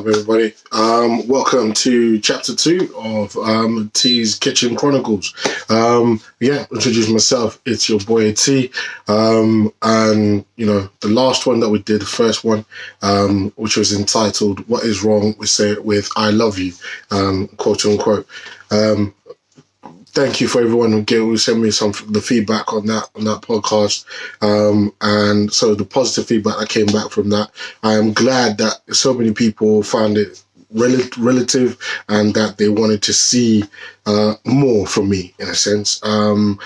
up, everybody? Welcome to chapter 2 of T's Kitchen Chronicles. Introduce myself. It's your boy T. And you know, the last one that we did, the first one, which was entitled "What Is Wrong with I Love You," quote unquote. Thank you for everyone who sent me the feedback on that podcast, and so the positive feedback that came back from that. I am glad that so many people found it relative and that they wanted to see more from me, in a sense. I'm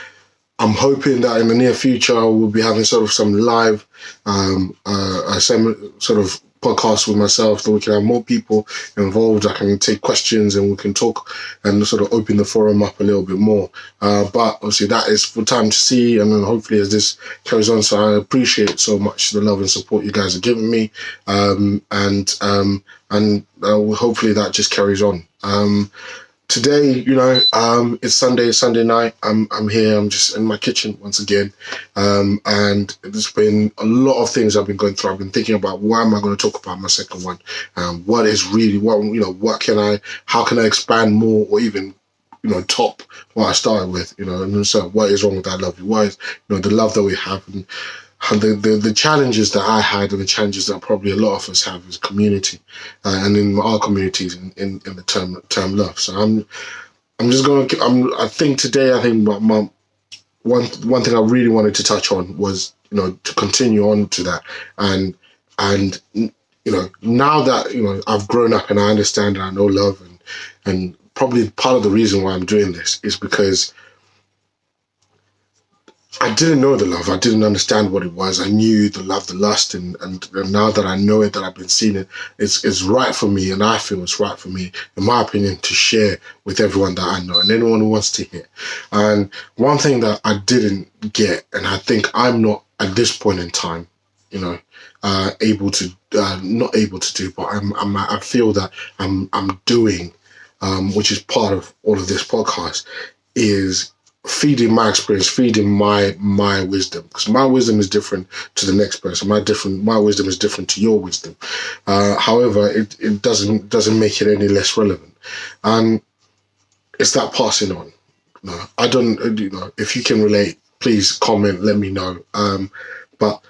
hoping that in the near future we'll be having sort of some live sort of podcast with myself, so we can have more people involved. I can take questions and we can talk and sort of open the forum up a little bit more. But obviously that is for time to see, and then hopefully as this carries on. So I appreciate so much the love and support you guys are giving me, and hopefully that just carries on. Today, you know, it's Sunday night. I'm here. I'm just in my kitchen once again, and there's been a lot of things I've been going through. I've been thinking about why am I going to talk about my second one? What is really how can I expand more, or even, you know, top what I started with, you know? And so, what is wrong with I Love You? Why is, you know, the love that we have, and the challenges that I had, and the challenges that probably a lot of us have as a community, and in our communities in the term love. So I think my one thing I really wanted to touch on was, you know, to continue on to that, and you know, now that, you know, I've grown up and I understand and I know love, and probably part of the reason why I'm doing this is because I didn't know the love. I didn't understand what it was. I knew the love, the lust, and now that I know it, that I've been seeing it, it's right for me, and I feel it's right for me, in my opinion, to share with everyone that I know and anyone who wants to hear. And one thing that I didn't get, and I think I'm not at this point in time, you know, not able to do, but I feel that I'm doing, which is part of all of this podcast, is feeding my experience, feeding my wisdom, because my wisdom is different to the next person. My wisdom is different to your wisdom. However, it doesn't make it any less relevant, and it's that passing on. No, I don't. You know, if you can relate, please comment, let me know. But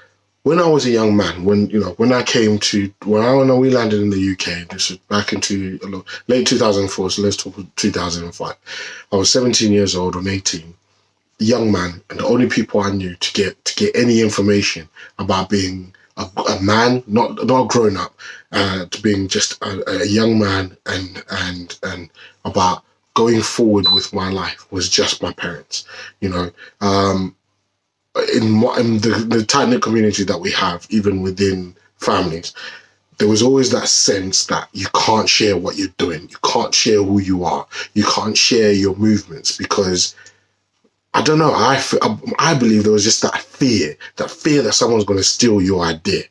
when I was a young man, when we landed in the UK, this was back into late 2004, so let's talk 2005. I was 17 years old, or 18, young man, and the only people I knew to get any information about being a man, not grown up, to being just a young man, and about going forward with my life was just my parents, you know. In the tight-knit community that we have, even within families, there was always that sense that you can't share what you're doing, you can't share who you are, you can't share your movements, because I don't know, I believe there was just that fear that someone's going to steal your idea,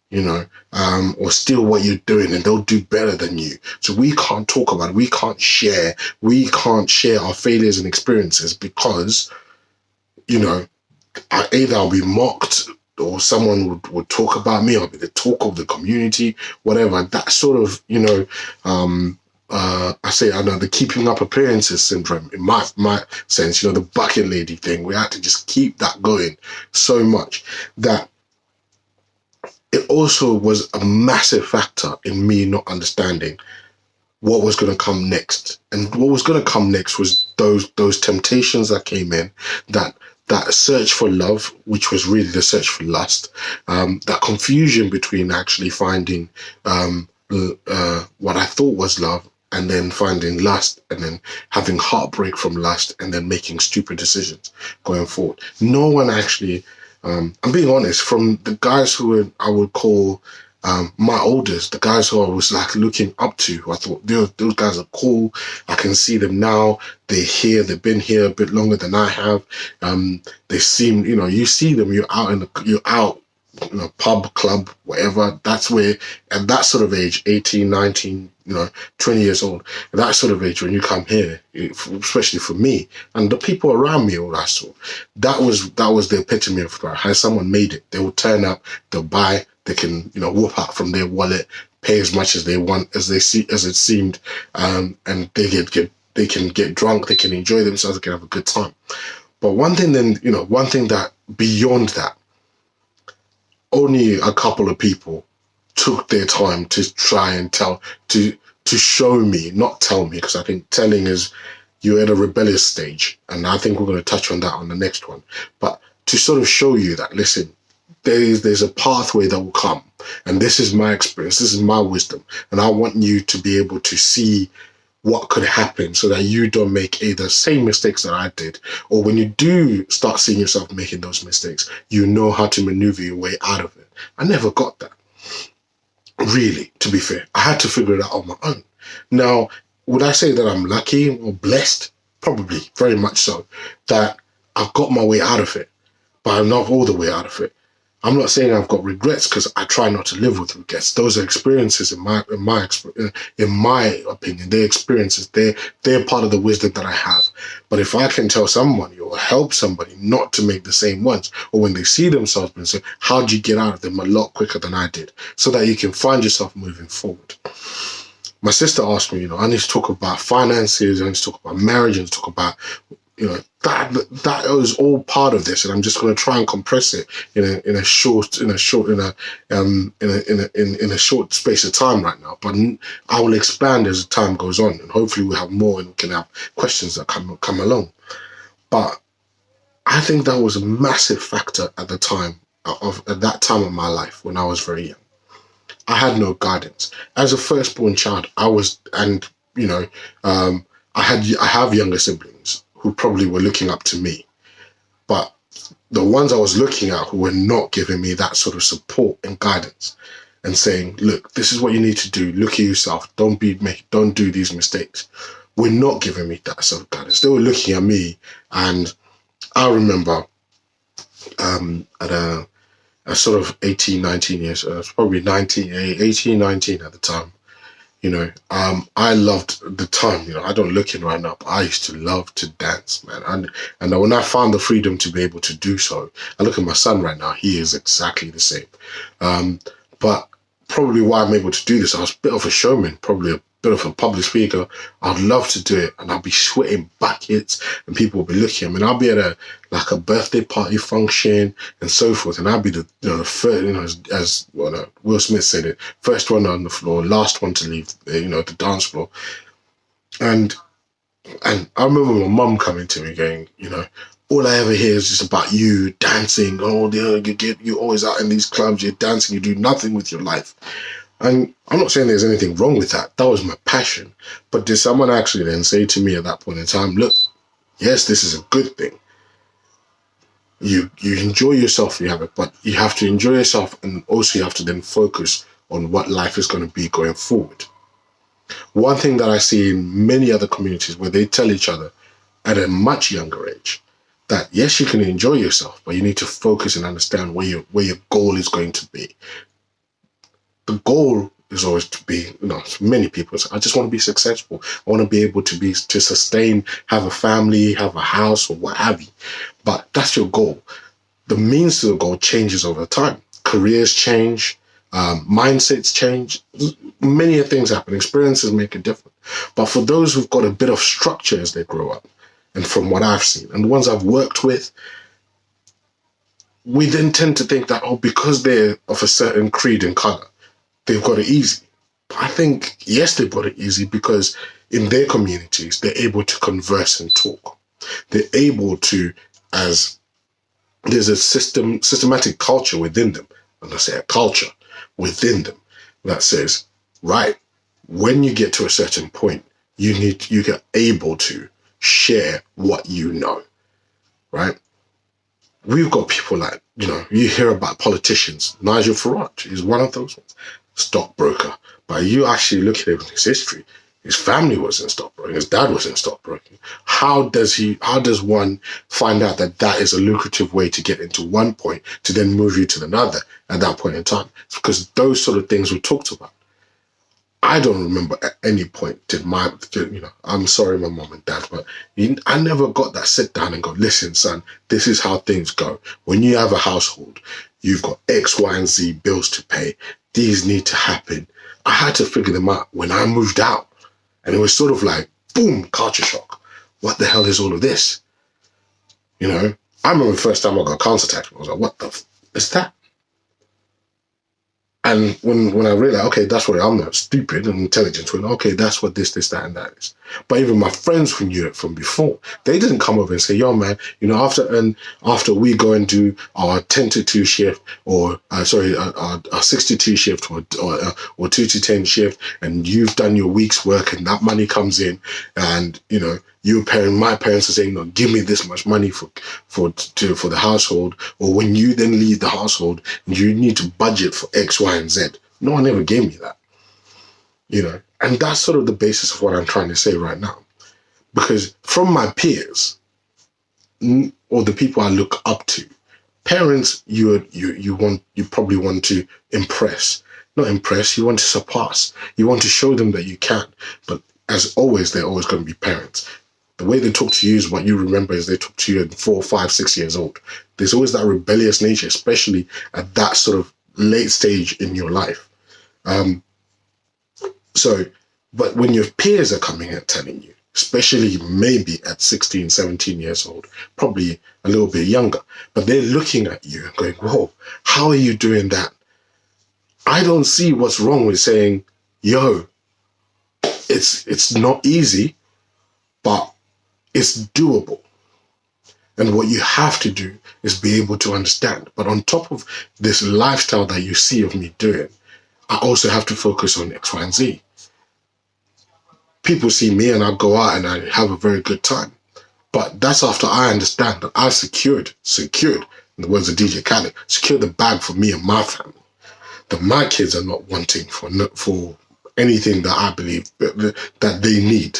you know, or steal what you're doing, and they'll do better than you. So we can't talk about it, we can't share our failures and experiences, because, you know, either I'll be mocked, or someone would talk about me, I'll be the talk of the community, whatever. That sort of, you know, I know the keeping up appearances syndrome, in my sense, you know, the bucket lady thing. We had to just keep that going so much that it also was a massive factor in me not understanding what was going to come next. And what was going to come next was those temptations that came in, that search for love, which was really the search for lust, that confusion between actually finding what I thought was love, and then finding lust, and then having heartbreak from lust, and then making stupid decisions going forward. No one actually, I'm being honest, from the guys who I would call my oldest, the guys who I was like looking up to, who I thought those guys are cool. I can see them now. They're here. They've been here a bit longer than I have. They seem, you know, you see them. You're out, you know, pub, club, whatever. That's where, at that sort of age, 18, 19, you know, 20 years old, at that sort of age, when you come here, especially for me and the people around me, all that sort, that was the epitome of how someone made it. They will turn up, they'll buy. They can, you know, whoop out from their wallet, pay as much as they want, as it seemed, and they can get drunk, they can enjoy themselves, they can have a good time. But one thing that beyond that, only a couple of people took their time to try and to show me, not tell me, because I think telling is, you're at a rebellious stage, and I think we're going to touch on that on the next one. But to sort of show you that, listen, there's a pathway that will come, and this is my experience, this is my wisdom, and I want you to be able to see what could happen so that you don't make the same mistakes that I did, or when you do start seeing yourself making those mistakes, you know how to maneuver your way out of it. I never got that. Really, to be fair, I had to figure it out on my own. Now, would I say that I'm lucky or blessed? Probably, very much so, that I've got my way out of it, but I'm not all the way out of it. I'm not saying I've got regrets, because I try not to live with regrets. Those are experiences, in my opinion. They're experiences. They're part of the wisdom that I have. But if I can tell somebody or help somebody not to make the same ones, or when they see themselves and say, how did you get out of them a lot quicker than I did, so that you can find yourself moving forward. My sister asked me, I need to talk about finances, I need to talk about marriage, I need to talk about, that is all part of this, and I'm just going to try and compress it in a short space of time right now. But I will expand as time goes on, and hopefully we'll have more, and we can have questions that come along. But I think that was a massive factor at the time at that time of my life when I was very young. I had no guidance. As a firstborn child, I have younger siblings who probably were looking up to me. But the ones I was looking at who were not giving me that sort of support and guidance and saying, look, this is what you need to do. Look at yourself. Don't do these mistakes. Were not giving me that sort of guidance. They were looking at me, and I remember at a sort of 18, 19 years, probably 18, 19 at the time. I loved the time, I don't look in right now, but I used to love to dance, man. And when I found the freedom to be able to do so, I look at my son right now, he is exactly the same. But probably why I'm able to do this, I was a bit of a showman, probably a bit of a public speaker. I'd love to do it, and I'll be sweating buckets, and people will be looking. I mean, I'll be at a birthday party function and so forth, and I'll be the first, as Will Smith said it, first one on the floor, last one to leave, the dance floor. And I remember my mum coming to me going, all I ever hear is just about you dancing. Oh, you're always out in these clubs, you're dancing, you do nothing with your life. And I'm not saying there's anything wrong with that. That was my passion. But did someone actually then say to me at that point in time, look, yes, this is a good thing. You enjoy yourself, you have it, but you have to enjoy yourself, and also you have to then focus on what life is going to be going forward. One thing that I see in many other communities where they tell each other at a much younger age that yes, you can enjoy yourself, but you need to focus and understand where your goal is going to be. The goal is always to be, many people say, I just want to be successful. I want to be able to sustain, have a family, have a house, or what have you. But that's your goal. The means to the goal changes over time. Careers change, mindsets change. Many things happen. Experiences make a difference. But for those who've got a bit of structure as they grow up, and from what I've seen, and the ones I've worked with, we then tend to think that, because they're of a certain creed and color, they've got it easy. But I think, yes, they've got it easy because in their communities, they're able to converse and talk. They're able to, as there's a systematic culture within them, and I say a culture within them that says, right, when you get to a certain point, you get able to share what you know, right? We've got people like, you hear about politicians. Nigel Farage is one of those ones. Stockbroker. But you actually look at his history. His family was in stockbroking. His dad was in stockbroking. How does one find out that is a lucrative way to get into one point to then move you to another at that point in time? It's because those sort of things were talked about. I don't remember at any point I'm sorry, my mom and dad, but I never got that sit down and go, listen, son, this is how things go. When you have a household, you've got X, Y, and Z bills to pay. These need to happen. I had to figure them out when I moved out. And it was sort of like, boom, culture shock. What the hell is all of this? You know, I remember the first time I got council tax, I was like, what the is that? And when I realized, okay, that's what I'm not stupid and intelligent. Well, okay, that's what this, that, and that is. But even my friends who knew it from before, they didn't come over and say, yo, man, you know, after we go and do our 10 to 2 shift, or our 6 to 2 shift, or 2 to 10 shift, and you've done your week's work and that money comes in, and, you know, my parents are saying, no, give me this much money for the household, or when you then leave the household, you need to budget for X, Y, and Z. No one ever gave me that, you know, and that's sort of the basis of what I'm trying to say right now, because from my peers or the people I look up to, parents, you probably want to impress, not impress, you want to surpass, you want to show them that you can, but as always, they're always going to be parents. The way they talk to you is what you remember is they talk to you at 4, 5, 6 years old. There's always that rebellious nature, especially at that sort of late stage in your life. But when your peers are coming and telling you, especially maybe at 16, 17 years old, probably a little bit younger, but they're looking at you and going, whoa, how are you doing that? I don't see what's wrong with saying, yo, it's not easy, but it's doable. And what you have to do is be able to understand. But on top of this lifestyle that you see of me doing, I also have to focus on X, Y, and Z. People see me and I go out and I have a very good time. But that's after I understand that I secured, in the words of DJ Khaled, secured the bag for me and my family. That my kids are not wanting for anything that I believe that they need.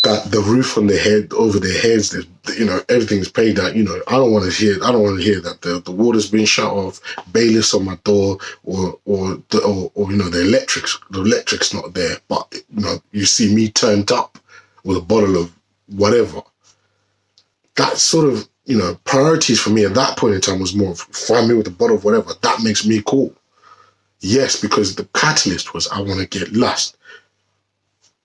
That the roof on their head, over their heads, you know, everything's paid out. You know, I don't want to hear that the water's been shut off, bailiffs on my door, or you know, the electric's not there. But you know, you see me turned up with a bottle of whatever. That sort of, you know, priorities for me at that point in time was more of find me with a bottle of whatever. That makes me cool. Yes, because the catalyst was I want to get lust.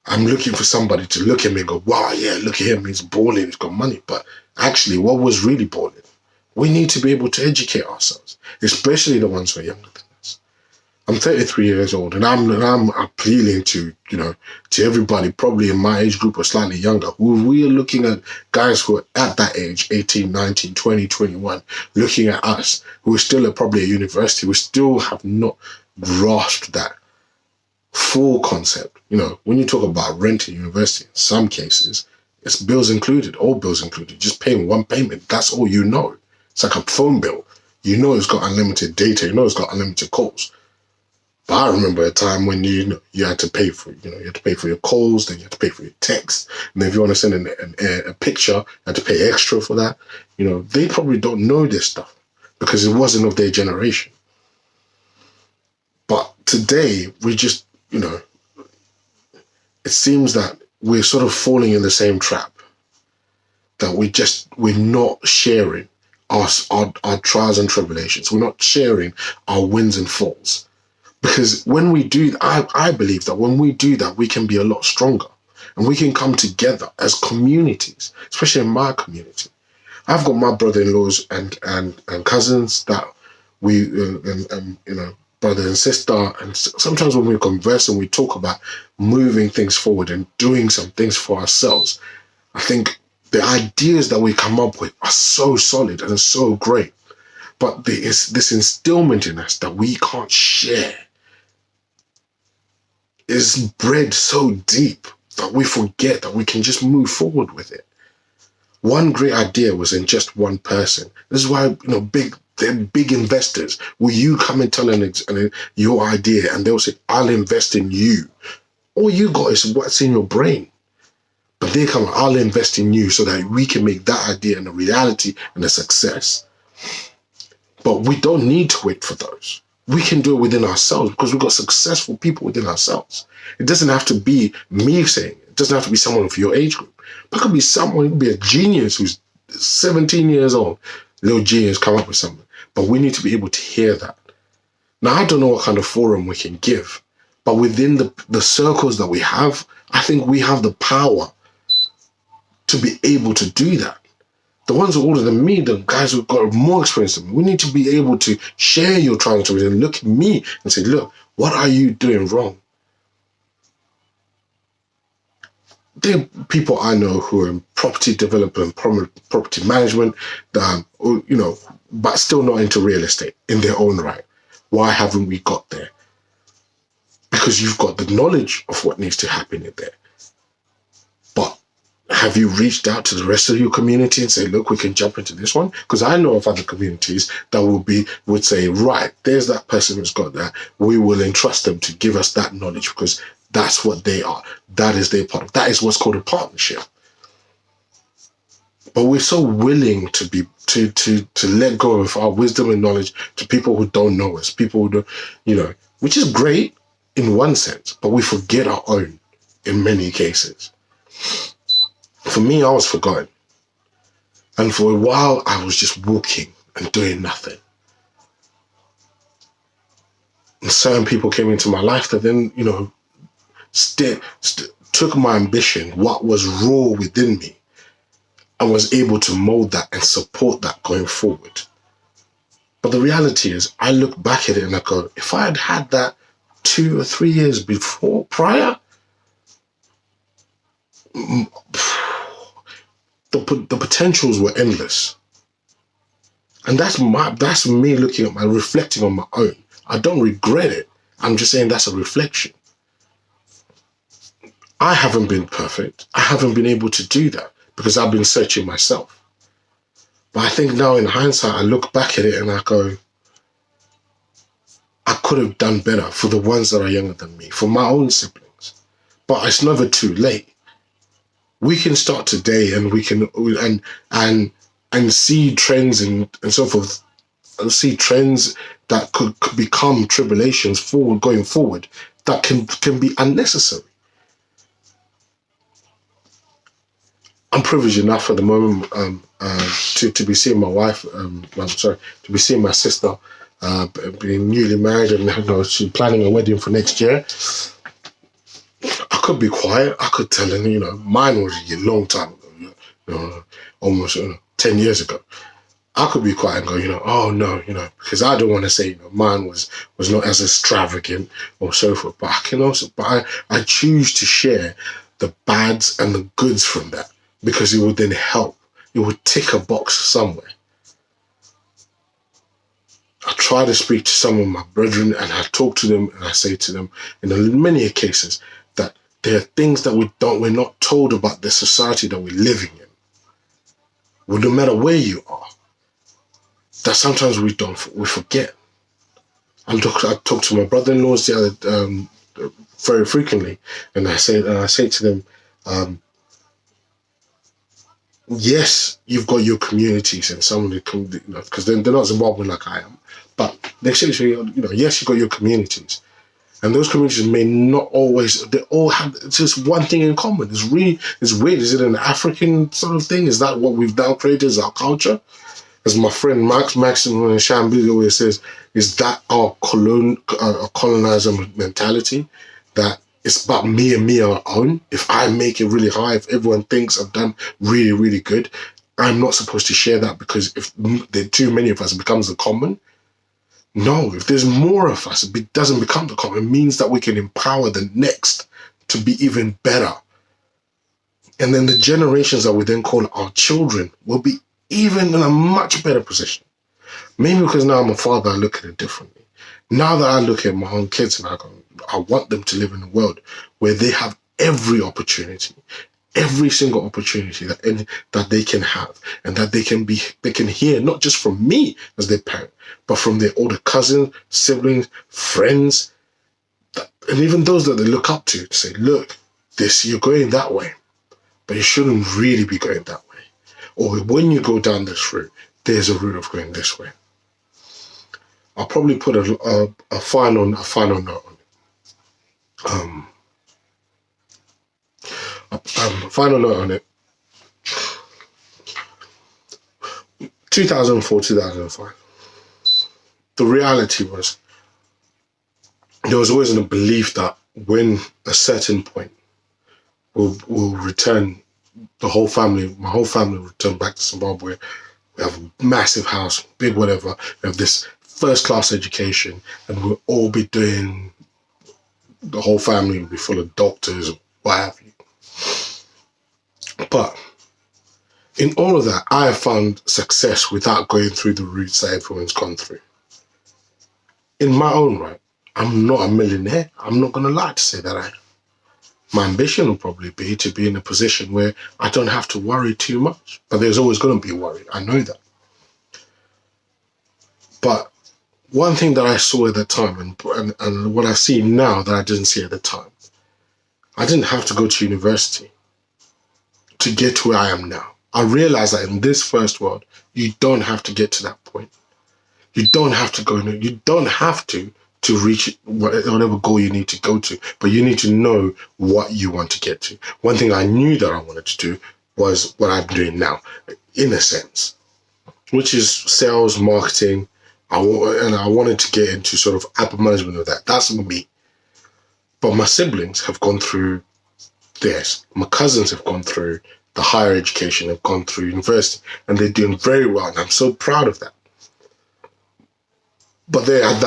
I'm looking for somebody to look at me and go, wow, yeah, look at him, he's balling, he's got money. But actually, what was really balling? We need to be able to educate ourselves, especially the ones who are younger than us. I'm 33 years old, and I'm appealing to, you know, to everybody probably in my age group or slightly younger, who we are looking at guys who are at that age, 18, 19, 20, 21, looking at us, who are still probably at university, who still have not grasped that full concept. You know, when you talk about rent at university, in some cases, it's bills included, all bills included, just paying one payment. That's all you know. It's like a phone bill. You know it's got unlimited data. You know it's got unlimited calls. But I remember a time when you had to pay for, you had to pay for your calls, then you had to pay for your text. And then if you want to send a picture, you had to pay extra for that. You know, they probably don't know this stuff because it wasn't of their generation. But today, we just, you know, it seems that we're sort of falling in the same trap, that we're not sharing our trials and tribulations. We're not sharing our wins and falls. Because when we do, I believe that when we do that, we can be a lot stronger and we can come together as communities, especially in my community. I've got my brother-in-laws and cousins that we, you know, brother and sister, and sometimes when we converse and we talk about moving things forward and doing some things for ourselves, I think the ideas that we come up with are so solid and so great, but there is this instillment in us that we can't share. It's bred so deep that we forget that we can just move forward with it. One great idea was in just one person. This is why, you know, they're big investors. Will you come and tell them your idea, and they'll say, I'll invest in you. All you got is what's in your brain. But they come, I'll invest in you so that we can make that idea and a reality and a success. But we don't need to wait for those. We can do it within ourselves because we've got successful people within ourselves. It doesn't have to be me saying it. It doesn't have to be someone of your age group. But it could be someone, it could be a genius who's 17 years old, little genius come up with something. But we need to be able to hear that. Now, I don't know what kind of forum we can give, but within the circles that we have, I think we have the power to be able to do that. The ones who are older than me, the guys who've got more experience than me, we need to be able to share your trials and stories and look at me and say, look, what are you doing wrong? There are people I know who are in property development, property management, but still not into real estate in their own right. Why haven't we got there? Because you've got the knowledge of what needs to happen in there. But have you reached out to the rest of your community and say, look, we can jump into this one? Because I know of other communities that would say, right, there's that person who's got that. We will entrust them to give us that knowledge because that's what they are. That is their part. That is what's called a partnership. But we're so willing to let go of our wisdom and knowledge to people who don't know us, people who don't, which is great in one sense, but we forget our own in many cases. For me, I was forgotten. And for a while, I was just walking and doing nothing. And certain people came into my life that then, took my ambition, what was raw within me, and was able to mold that and support that going forward. But the reality is, I look back at it and I go, if I had had that 2 or 3 years prior, the potentials were endless. And that's me looking at reflecting on my own. I don't regret it. I'm just saying that's a reflection. I haven't been perfect. I haven't been able to do that because I've been searching myself. But I think now in hindsight, I look back at it and I go, I could have done better for the ones that are younger than me, for my own siblings. But it's never too late. We can start today and we can and see trends and so forth, and see trends that could become tribulations going forward that can be unnecessary. I'm privileged enough at the moment to be seeing my wife. To be seeing my sister, being newly married, and she's planning a wedding for next year. I could be quiet. I could tell her, mine was a long time ago, almost 10 years ago. I could be quiet and go, oh no, because I don't want to say, mine was not as extravagant or so forth. But I can also, I choose to share the bads and the goods from that because it would then help. It would tick a box somewhere. I try to speak to some of my brethren and I talk to them and I say to them in many cases that there are things that we're not told about the society that we're living in. Well, no matter where you are, that sometimes we forget. I talk to my brother-in-laws very frequently, and I say to them, yes, you've got your communities and some of the, because they're not Zimbabwean like I am, but they say, yes, you've got your communities. And those communities may not always, they all have just one thing in common. It's weird. Is it an African sort of thing? Is that what we've now created as our culture? As my friend Maxim Shambi always says, is that our colonizer mentality? That it's about me and me our own. If I make it really high, if everyone thinks I've done really, really good, I'm not supposed to share that because if there are too many of us, it becomes the common. No, if there's more of us, it doesn't become the common. It means that we can empower the next to be even better. And then the generations that we then call our children will be even in a much better position. Maybe because now I'm a father, I look at it differently. Now that I look at my own kids and I want them to live in a world where they have every opportunity, every single opportunity that they can have, and that they can hear not just from me as their parent, but from their older cousins, siblings, friends, and even those that they look up to say, look, you're going that way, but you shouldn't really be going that way. Or when you go down this route, there's a route of going this way. I'll probably put a final note on it. A final note on it. 2004, 2005. The reality was there was always a belief that when a certain point we'll return, my whole family will return back to Zimbabwe. We have a massive house, big whatever. We have this first class education, and we'll all be doing, the whole family will be full of doctors, what have you. But in all of that, I have found success without going through the routes that everyone's gone through. In my own right, I'm not a millionaire. I'm not going to lie to say that I am. My ambition will probably be to be in a position where I don't have to worry too much. But there's always going to be worry. I know that. But one thing that I saw at the time, and what I see now that I didn't see at the time, I didn't have to go to university to get to where I am now. I realized that in this first world, you don't have to get to that point. You don't have to you don't have to reach whatever goal you need to go to, but you need to know what you want to get to. One thing I knew that I wanted to do was what I'm doing now, in a sense, which is sales, marketing, and I wanted to get into sort of upper management of that. That's me. But my siblings have gone through this. My cousins have gone through the higher education, have gone through university, and they're doing very well, and I'm so proud of that. But they had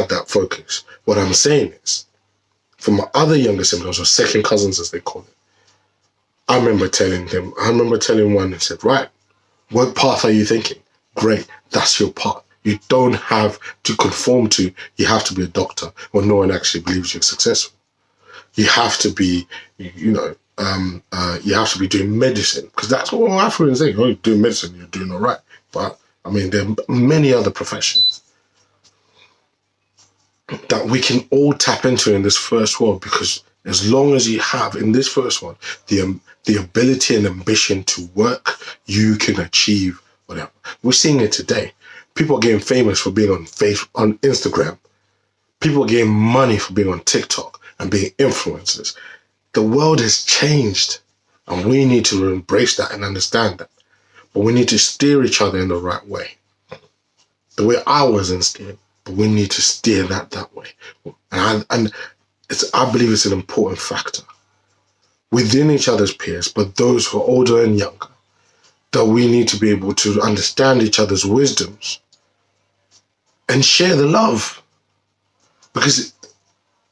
that focus. What I'm saying is, for my other younger siblings, or second cousins as they call it, I remember telling one and said, right, what path are you thinking? Great, that's your path. You don't have to conform to, you have to be a doctor when no one actually believes you're successful. You have to be, you have to be doing medicine, because that's what Africans think. Oh, you're doing medicine, you're doing all right. But I mean, there are many other professions that we can all tap into in this first world, because as long as you have in this first one the ability and ambition to work, you can achieve whatever. We're seeing it today. People are getting famous for being on Instagram. People are getting money for being on TikTok and being influencers. The world has changed, and we need to embrace that and understand that. But we need to steer each other in the right way. The way I wasn't steered, but we need to steer that way. And I believe it's an important factor within each other's peers, but those who are older and younger, that we need to be able to understand each other's wisdoms and share the love. Because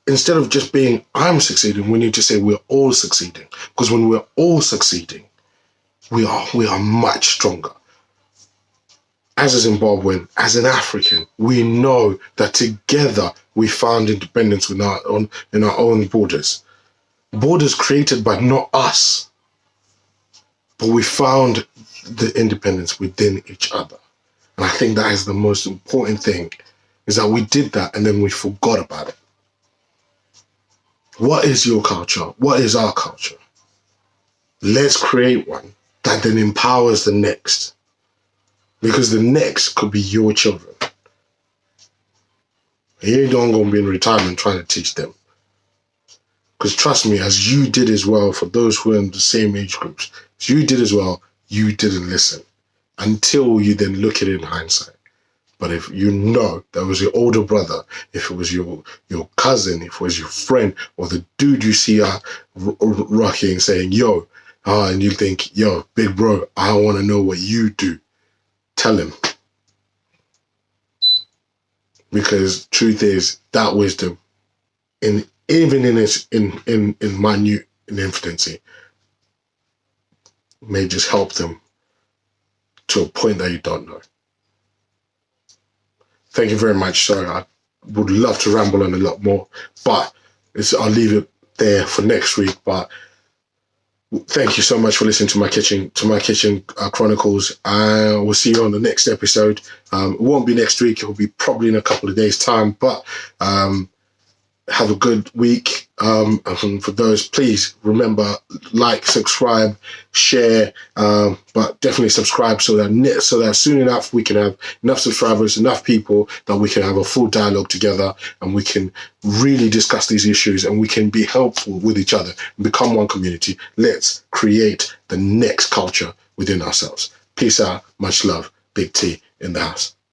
instead of just being, I'm succeeding, we need to say we're all succeeding. Because when we're all succeeding, we are much stronger. As a Zimbabwean, as an African, we know that together we found independence in our own borders. Borders created by not us, but we found the independence within each other. And I think that is the most important thing, is that we did that and then we forgot about it. What is your culture? What is our culture? Let's create one that then empowers the next. Because the next could be your children. You don't go and be in retirement trying to teach them. Because trust me, as you did as well, for those who are in the same age groups, as you did as well, you didn't listen until you then look at it in hindsight. But if you know that was your older brother, if it was your cousin, if it was your friend, or the dude you see rocking saying, yo, and you think, yo, big bro, I want to know what you do. Tell him. Because truth is, that wisdom, even in its in minute infancy, may just help them to a point that you don't know. Thank you very much. Sorry, I would love to ramble on a lot more, but I'll leave it there for next week. But thank you so much for listening to my Kitchen Chronicles. We'll see you on the next episode. It won't be next week. It will be probably in a couple of days' time. But have a good week. And for those, please remember, like, subscribe, share, but definitely subscribe so that soon enough we can have enough subscribers, enough people that we can have a full dialogue together, and we can really discuss these issues, and we can be helpful with each other and become one community. Let's create the next culture within ourselves. Peace out. Much love. Big T in the house.